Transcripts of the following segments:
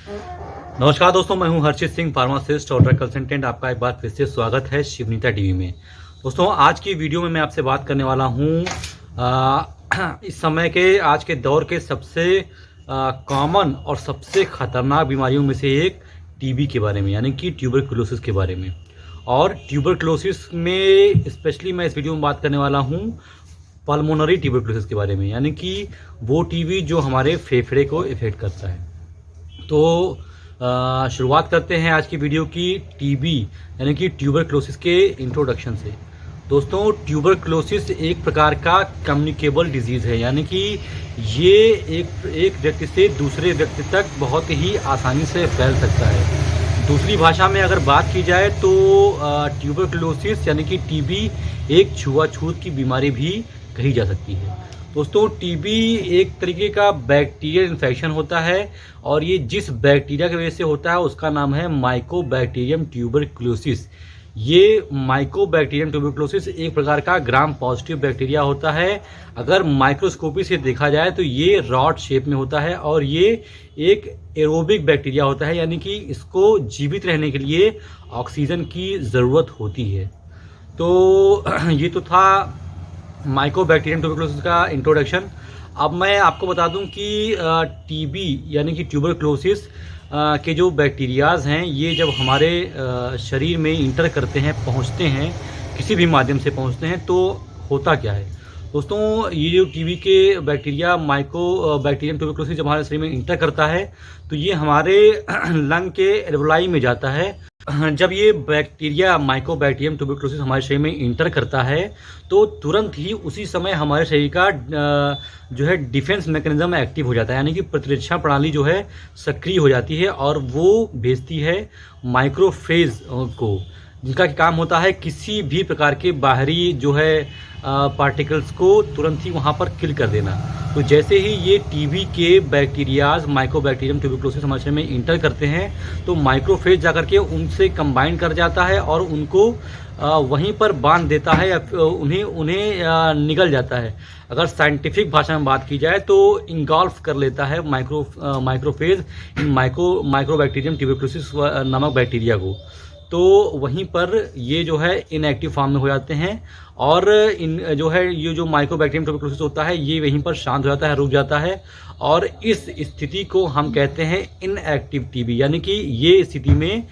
नमस्कार दोस्तों, मैं हूं हर्षित सिंह, फार्मासिस्ट और ड्रग कंसल्टेंट। आपका एक बार फिर से स्वागत है शिवनीता टीवी में। दोस्तों, आज की वीडियो में मैं आपसे बात करने वाला हूं इस समय के आज के दौर के सबसे कॉमन और सबसे ख़तरनाक बीमारियों में से एक टीबी के बारे में, यानी कि ट्यूबरकुलोसिस के बारे में। और ट्यूबरकुलोसिस में स्पेशली मैं इस वीडियो में बात करने वाला हूँ पल्मोनरी ट्यूबरकुलोसिस के बारे में, यानी कि वो टीबी जो हमारे फेफड़े को इफेक्ट करता है। तो शुरुआत करते हैं आज की वीडियो की टीबी यानी कि ट्यूबरकुलोसिस के इंट्रोडक्शन से। दोस्तों, ट्यूबरकुलोसिस एक प्रकार का कम्युनिकेबल डिजीज़ है, यानी कि ये एक व्यक्ति से दूसरे व्यक्ति तक बहुत ही आसानी से फैल सकता है। दूसरी भाषा में अगर बात की जाए तो ट्यूबरकुलोसिस यानी कि टीबी एक छुआछूत की बीमारी भी कही जा सकती है। दोस्तों, टीबी एक तरीके का बैक्टीरियल इन्फेक्शन होता है और ये जिस बैक्टीरिया की वजह से होता है उसका नाम है माइकोबैक्टीरियम ट्यूबरकुलोसिस। ये माइकोबैक्टीरियम ट्यूबरकुलोसिस एक प्रकार का ग्राम पॉजिटिव बैक्टीरिया होता है। अगर माइक्रोस्कोपी से देखा जाए तो ये रॉड शेप में होता है और ये एक एरोबिक बैक्टीरिया होता है, यानी कि इसको जीवित रहने के लिए ऑक्सीजन की ज़रूरत होती है। तो ये तो था माइकोबैक्टीरियम ट्यूबरकुलोसिस का इंट्रोडक्शन। अब मैं आपको बता दूं कि टीबी यानी कि ट्यूबरकुलोसिस के जो बैक्टीरियाज़ हैं, ये जब हमारे शरीर में इंटर करते हैं, पहुंचते हैं, किसी भी माध्यम से पहुंचते हैं, तो होता क्या है। दोस्तों, ये जो टीबी के बैक्टीरिया माइकोबैक्टीरियम ट्यूबरकुलोसिस जब हमारे शरीर में इंटर करता है तो ये हमारे लंग के एल्वेलाई में जाता है। जब ये बैक्टीरिया माइकोबैक्टीरियम ट्यूबरकुलोसिस हमारे शरीर में इंटर करता है तो तुरंत ही उसी समय हमारे शरीर का जो है डिफेंस मैकेनिज्म एक्टिव हो जाता है, यानी कि प्रतिरक्षा प्रणाली जो है सक्रिय हो जाती है और वो भेजती है माइक्रोफेज को, जिनका काम होता है किसी भी प्रकार के बाहरी जो है पार्टिकल्स को तुरंत ही वहाँ पर किल कर देना। तो जैसे ही ये टीबी के बैक्टीरियाज माइकोबैक्टीरियम ट्यूबरकुलोसिस हमारे शरीर में इंटर करते हैं तो माइक्रोफेज जाकर के उनसे कंबाइन कर जाता है और उनको वहीं पर बांध देता है या उन्हें निगल जाता है। अगर साइंटिफिक भाषा में बात की जाए तो इंगॉल्फ कर लेता है माइक्रोफेज इन माइक्रोबैक्टीरियम ट्यूबरकुलोसिस नामक बैक्टीरिया को। तो वहीं पर ये जो है इनएक्टिव फॉर्म में हो जाते हैं और ये जो माइकोबैक्टीरियम ट्यूबरकुलोसिस होता है ये वहीं पर शांत हो जाता है, रुक जाता है और इस स्थिति को हम कहते हैं इनएक्टिव टीबी, यानी कि ये स्थिति में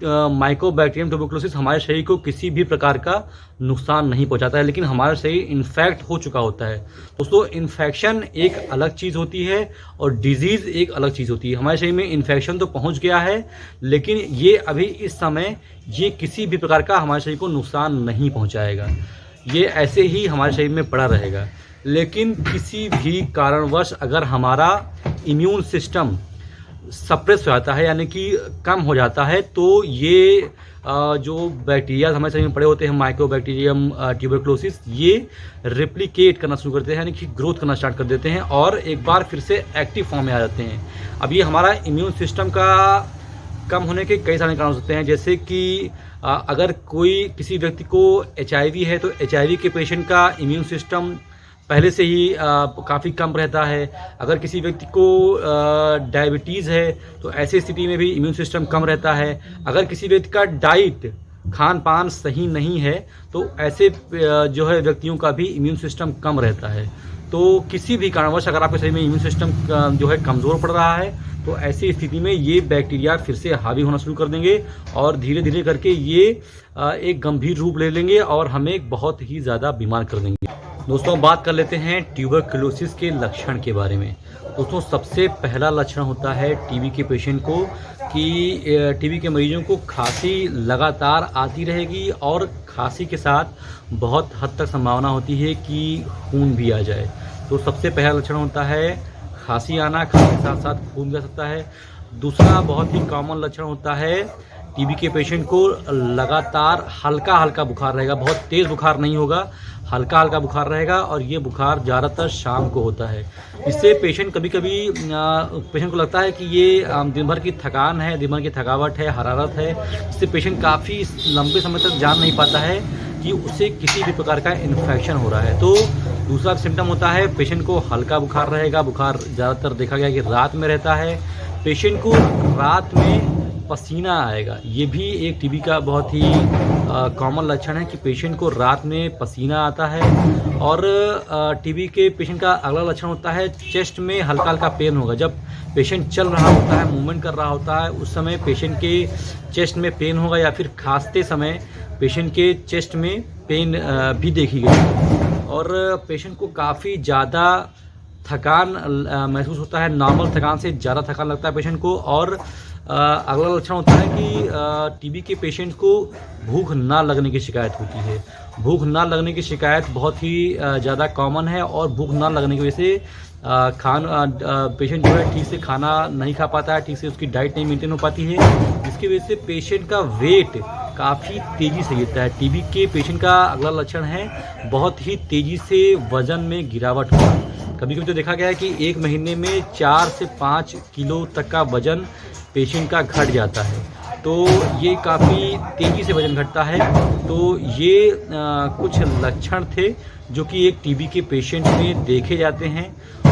माइकोबैक्टीरियम ट्यूबरकुलोसिस हमारे शरीर को किसी भी प्रकार का नुकसान नहीं पहुंचाता है, लेकिन हमारा शरीर इन्फेक्ट हो चुका होता है। दोस्तों, इन्फेक्शन एक अलग चीज़ होती है और डिजीज़ एक अलग चीज़ होती है। हमारे शरीर में इन्फेक्शन तो पहुंच गया है, लेकिन ये अभी इस समय ये किसी भी प्रकार का हमारे शरीर को नुकसान नहीं पहुँचाएगा, ये ऐसे ही हमारे शरीर में पड़ा रहेगा। लेकिन किसी भी कारणवश अगर हमारा इम्यून सिस्टम सप्रेस हो जाता है, यानी कि कम हो जाता है, तो ये जो बैक्टीरिया हमारे शरीर में पड़े होते हैं माइकोबैक्टीरियम ट्यूबरकुलोसिस, ये रेप्लिकेट करना शुरू करते हैं, यानी कि ग्रोथ करना स्टार्ट कर देते हैं और एक बार फिर से एक्टिव फॉर्म में आ जाते हैं। अब ये हमारा इम्यून सिस्टम का कम होने के कई सारे कारण हो सकते हैं, जैसे कि अगर किसी व्यक्ति को HIV है तो HIV के पेशेंट का इम्यून सिस्टम पहले से ही काफ़ी कम रहता है। अगर किसी व्यक्ति को डायबिटीज़ है तो ऐसी स्थिति में भी इम्यून सिस्टम कम रहता है। अगर किसी व्यक्ति का डाइट खान पान सही नहीं है तो ऐसे जो है व्यक्तियों का भी इम्यून सिस्टम कम रहता है। तो किसी भी कारणवश अगर आपके शरीर में इम्यून सिस्टम जो है कमज़ोर पड़ रहा है तो ऐसी स्थिति में ये बैक्टीरिया फिर से हावी होना शुरू कर देंगे और धीरे धीरे करके ये एक गंभीर रूप ले लेंगे और हमें बहुत ही ज़्यादा बीमार कर देंगे। दोस्तों, बात कर लेते हैं ट्यूबरकुलोसिस के लक्षण के बारे में। दोस्तों, सबसे पहला लक्षण होता है टीबी के पेशेंट को कि टीबी के मरीजों को खांसी लगातार आती रहेगी और खांसी के साथ बहुत हद तक संभावना होती है कि खून भी आ जाए। तो सबसे पहला लक्षण होता है खांसी आना, खांसी के साथ साथ खून भी आ सकता है। दूसरा बहुत ही कॉमन लक्षण होता है टीबी के पेशेंट को लगातार हल्का हल्का बुखार रहेगा, बहुत तेज़ बुखार नहीं होगा, हल्का हल्का बुखार रहेगा और ये बुखार ज़्यादातर शाम को होता है। इससे पेशेंट कभी कभी पेशेंट को लगता है कि ये दिन भर की थकान है, दिन भर की थकावट है, हरारत है। इससे पेशेंट काफ़ी लंबे समय तक जान नहीं पाता है कि उसे किसी भी प्रकार का इन्फेक्शन हो रहा है। तो दूसरा सिम्टम होता है पेशेंट को हल्का बुखार रहेगा। बुखार ज़्यादातर देखा गया कि रात में रहता है, पेशेंट को रात में पसीना आएगा। ये भी एक टीबी का बहुत ही कॉमन लक्षण है कि पेशेंट को रात में पसीना आता है। और टीबी के पेशेंट का अगला लक्षण होता है चेस्ट में हल्का हल्का पेन होगा। जब पेशेंट चल रहा होता है, मूवमेंट कर रहा होता है, उस समय पेशेंट के चेस्ट में पेन होगा, या फिर खांसते समय पेशेंट के चेस्ट में पेन भी देखी गई। और पेशेंट को काफ़ी ज़्यादा थकान महसूस होता है, नॉर्मल थकान से ज़्यादा थकान लगता है पेशेंट को। और अगला लक्षण होता है कि टीबी के पेशेंट को भूख ना लगने की शिकायत होती है। भूख ना लगने की शिकायत बहुत ही ज़्यादा कॉमन है, और भूख ना लगने की वजह से पेशेंट जो है ठीक से खाना नहीं खा पाता है, ठीक से उसकी डाइट नहीं मेंटेन हो पाती है, जिसकी वजह से पेशेंट का वेट काफ़ी तेज़ी से गिरता है। टीबी के पेशेंट का अगला लक्षण है बहुत ही तेज़ी से वज़न में गिरावट होना। कभी कभी तो देखा गया है कि एक महीने में 4 से 5 किलो तक का वज़न पेशेंट का घट जाता है। तो ये काफ़ी तेज़ी से वज़न घटता है। तो ये कुछ लक्षण थे जो कि एक टीबी के पेशेंट में देखे जाते हैं।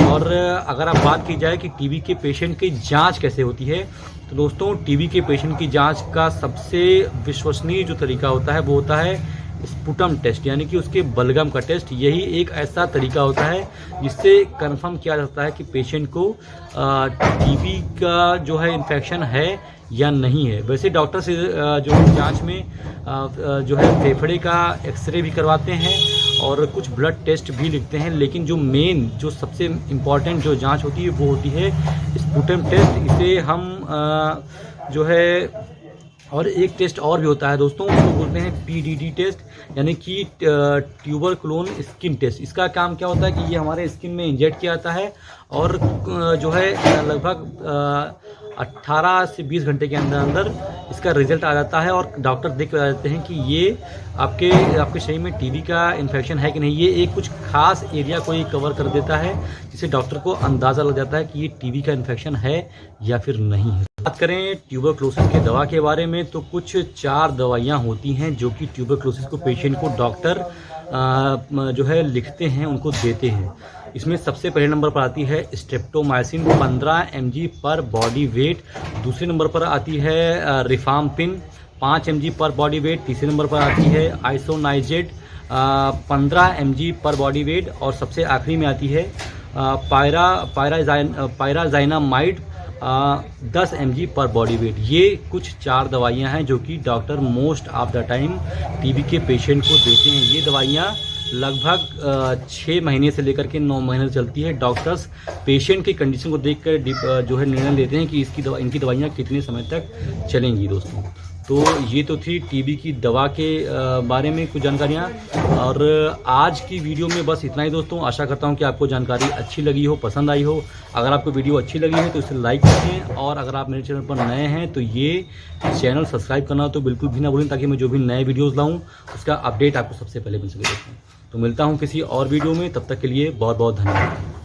और अगर आप बात की जाए कि टीबी के पेशेंट की जांच कैसे होती है, तो दोस्तों टीबी के पेशेंट की जांच का सबसे विश्वसनीय जो तरीका होता है वो होता है स्पुटम टेस्ट, यानी कि उसके बलगम का टेस्ट। यही एक ऐसा तरीका होता है जिससे कंफर्म किया जाता है कि पेशेंट को टीबी का जो है इन्फेक्शन है या नहीं है। वैसे डॉक्टर से जो जांच में जो है फेफड़े का एक्सरे भी करवाते हैं और कुछ ब्लड टेस्ट भी लिखते हैं, लेकिन जो मेन जो सबसे इम्पॉर्टेंट जो जांच होती है वो होती है स्पुटम टेस्ट। इसे हम जो है, और एक टेस्ट और भी होता है दोस्तों, उसको बोलते हैं PDT टेस्ट, यानी कि ट्यूबरकुलोन स्किन टेस्ट। इसका काम क्या होता है कि ये हमारे स्किन में इंजेक्ट किया जाता है और जो है लगभग 18 से 20 घंटे के अंदर अंदर इसका रिजल्ट आ जाता है, और डॉक्टर देख कर आ जाते हैं कि ये आपके शरीर में टीबी का इन्फेक्शन है कि नहीं। ये एक कुछ खास एरिया को ही कवर कर देता है, जिससे डॉक्टर को अंदाज़ा लग जाता है कि ये टीबी का इन्फेक्शन है या फिर नहीं है। बात करें ट्यूबरक्लोसिस के दवा के बारे में, तो कुछ 4 दवाइयाँ होती हैं जो कि ट्यूबरक्लोसिस को पेशेंट को डॉक्टर जो है लिखते हैं, उनको देते हैं। इसमें सबसे पहले नंबर पर आती है स्ट्रेप्टोमाइसिन 15 mg पर बॉडी वेट। दूसरे नंबर पर आती है रिफाम्पिन 5 mg पर बॉडी वेट। तीसरे नंबर पर आती है आइसोनाइजेट 15 mg पर बॉडी वेट। और सबसे आखिरी में आती है पायराजाइनामाइड 10 mg पर बॉडी वेट। ये कुछ 4 दवाइयाँ हैं जो कि doctor most of the time TB के पेशेंट को देते हैं। ये दवाइयाँ लगभग 6 महीने से लेकर के 9 महीने चलती है। डॉक्टर्स पेशेंट की कंडीशन को देखकर जो है निर्णय लेते हैं कि इनकी दवाइयाँ कितने समय तक चलेंगी दोस्तों। तो ये तो थी टीबी की दवा के बारे में कुछ जानकारियाँ, और आज की वीडियो में बस इतना ही दोस्तों। आशा करता हूँ कि आपको जानकारी अच्छी लगी हो, पसंद आई हो। अगर आपको वीडियो अच्छी लगी है तो इसे लाइक करें, और अगर आप मेरे चैनल पर नए हैं तो ये चैनल सब्सक्राइब करना तो बिल्कुल भी ना भूलें, ताकि मैं जो भी नए वीडियोज़ लाऊँ उसका अपडेट आपको सबसे पहले मिल सके दोस्तों। तो मिलता हूँ किसी और वीडियो में, तब तक के लिए बहुत बहुत धन्यवाद।